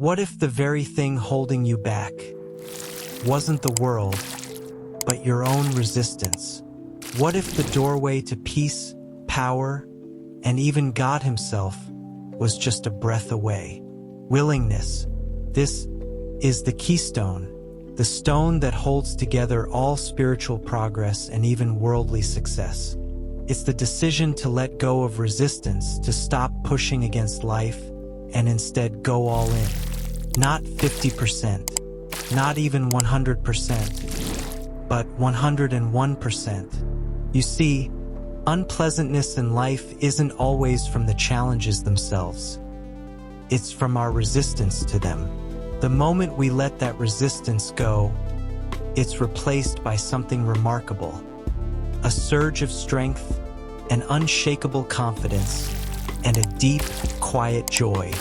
What if the very thing holding you back wasn't the world, but your own resistance? What if the doorway to peace, power, and even God Himself was just a breath away? Willingness. This is the keystone, the stone that holds together all spiritual progress and even worldly success. It's the decision to let go of resistance, to stop pushing against life, and instead go all in. Not 50%, not even 100%, but 101%. You see, unpleasantness in life isn't always from the challenges themselves. It's from our resistance to them. The moment we let that resistance go, it's replaced by something remarkable. A surge of strength, an unshakable confidence, and a deep, quiet joy.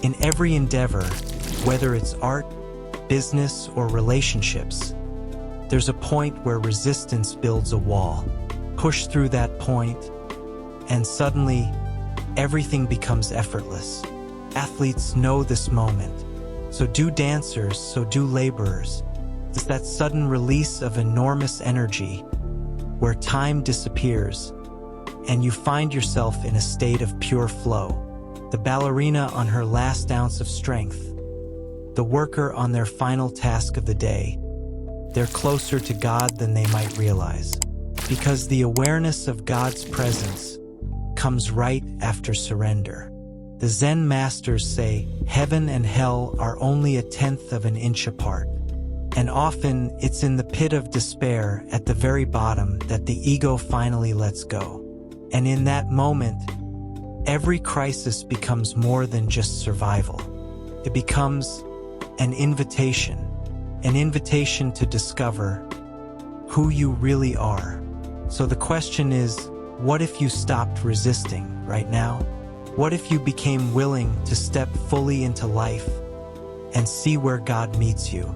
In every endeavor, whether it's art, business, or relationships, there's a point where resistance builds a wall. Push through that point, and suddenly, everything becomes effortless. Athletes know this moment. So do dancers, so do laborers. It's that sudden release of enormous energy where time disappears and you find yourself in a state of pure flow. The ballerina on her last ounce of strength, the worker on their final task of the day. They're closer to God than they might realize, because the awareness of God's presence comes right after surrender. The Zen masters say heaven and hell are only 1/10 of an inch apart. And often it's in the pit of despair at the very bottom that the ego finally lets go. And in that moment, every crisis becomes more than just survival. It becomes an invitation to discover who you really are. So the question is, what if you stopped resisting right now? What if you became willing to step fully into life and see where God meets you?